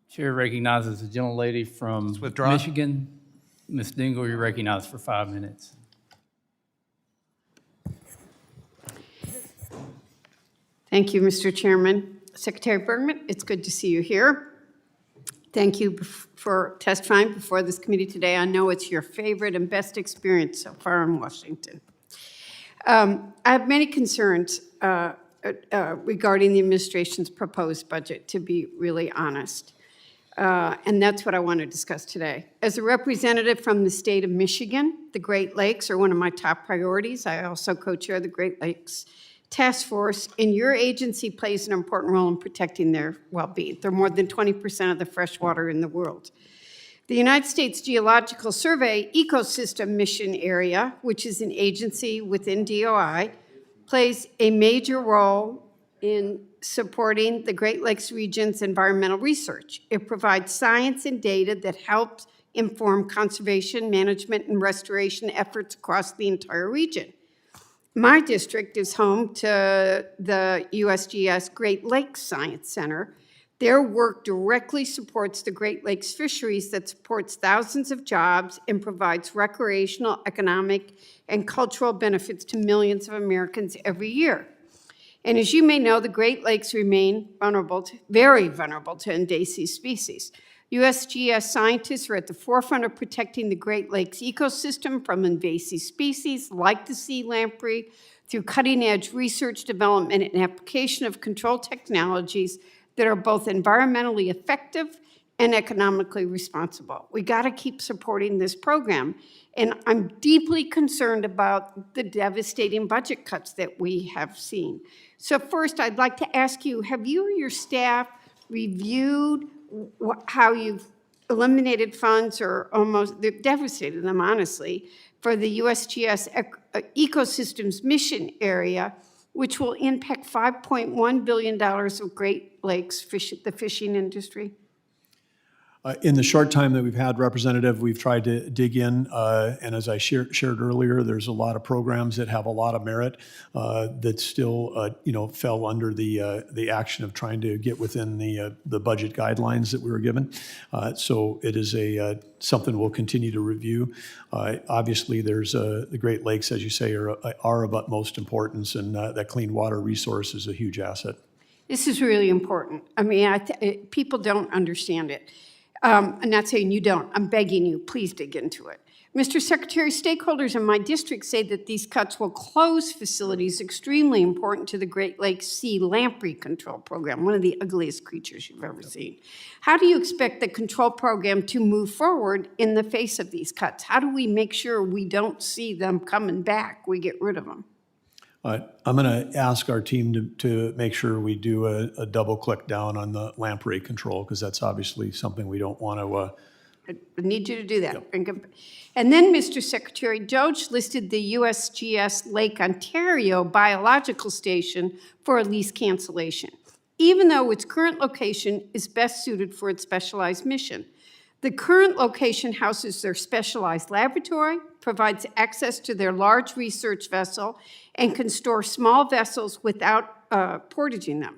Chair recognizes the gentlelady from Michigan. Ms. Dingell, you're recognized for 5 minutes. Thank you, Mr. Chairman. Secretary Burgum, it's good to see you here. Thank you for testifying before this committee today. I know it's your favorite and best experience so far in Washington. I have many concerns regarding the administration's proposed budget, to be really honest. And that's what I want to discuss today. As a representative from the state of Michigan, the Great Lakes are one of my top priorities. I also co-chair the Great Lakes Task Force, and your agency plays an important role in protecting their well-being. They're more than 20% of the fresh water in the world. The United States Geological Survey Ecosystem Mission Area, which is an agency within DOI, plays a major role in supporting the Great Lakes region's environmental research. It provides science and data that helps inform conservation, management, and restoration efforts across the entire region. My district is home to the USGS Great Lakes Science Center. Their work directly supports the Great Lakes fisheries that supports thousands of jobs and provides recreational, economic, and cultural benefits to millions of Americans every year. And as you may know, the Great Lakes remain very vulnerable to invasive species. USGS scientists are at the forefront of protecting the Great Lakes ecosystem from invasive species like the sea lamprey through cutting-edge research, development, and application of control technologies that are both environmentally effective and economically responsible. We got to keep supporting this program. And I'm deeply concerned about the devastating budget cuts that we have seen. So first, I'd like to ask you, have you or your staff reviewed how you've eliminated funds or almost devastated them, honestly, for the USGS Ecosystems Mission Area, which will impact $5.1 billion of Great Lakes the fishing industry? In the short time that we've had, Representative, we've tried to dig in, and as I shared earlier, there's a lot of programs that have a lot of merit that still, fell under the action of trying to get within the budget guidelines that we were given. So it is something we'll continue to review. Obviously, there's the Great Lakes, as you say, are of utmost importance, and that clean water resource is a huge asset. This is really important. I mean, people don't understand it. I'm not saying you don't. I'm begging you, please dig into it. Mr. Secretary, stakeholders in my district say that these cuts will close facilities extremely important to the Great Lakes Sea Lamprey Control Program, one of the ugliest creatures you've ever seen. How do you expect the control program to move forward in the face of these cuts? How do we make sure we don't see them coming back, we get rid of them? I'm going to ask our team to make sure we do a double click down on the lamprey control, because that's obviously something we don't want to. I need you to do that. Yep. And then, Mr. Secretary, DOGE listed the USGS Lake Ontario Biological Station for a lease cancellation, even though its current location is best suited for its specialized mission. The current location houses their specialized laboratory, provides access to their large research vessel, and can store small vessels without portaging them.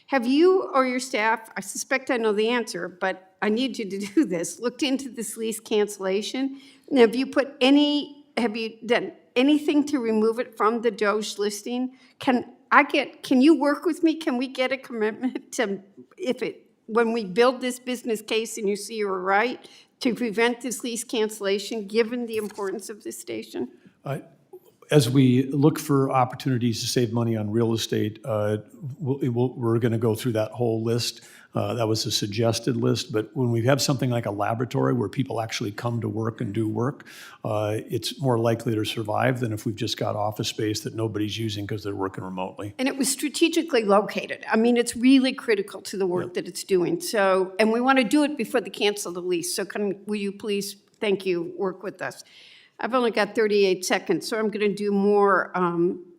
Have you or your staff, I suspect I know the answer, but I need you to do this, looked into this lease cancellation? And have you done anything to remove it from the DOGE listing? Can you work with me? Can we get a commitment to, when we build this business case and you see you're right, to prevent this lease cancellation, given the importance of this station? As we look for opportunities to save money on real estate, we're going to go through that whole list. That was a suggested list, but when we have something like a laboratory where people actually come to work and do work, it's more likely to survive than if we've just got office space that nobody's using because they're working remotely. And it was strategically located. I mean, it's really critical to the work that it's doing. So, and we want to do it before they cancel the lease. So will you please, thank you, work with us? I've only got 38 seconds, so I'm going to do more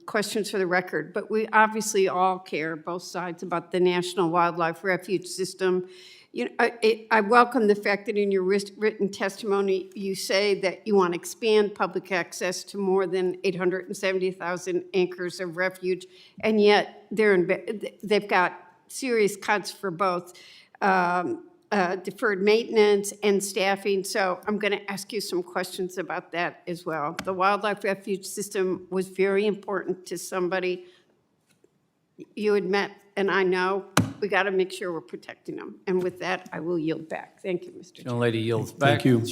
questions for the record. But we obviously all care, both sides, about the National Wildlife Refuge System. I welcome the fact that in your written testimony, you say that you want to expand public access to more than 870,000 acres of refuge, and yet they've got serious cuts for both deferred maintenance and staffing, so I'm going to ask you some questions about that as well. The wildlife refuge system was very important to somebody you had met, and I know we got to make sure we're protecting them. And with that, I will yield back. Thank you, Mr. Chair. Gentlelady yields back. Thank you.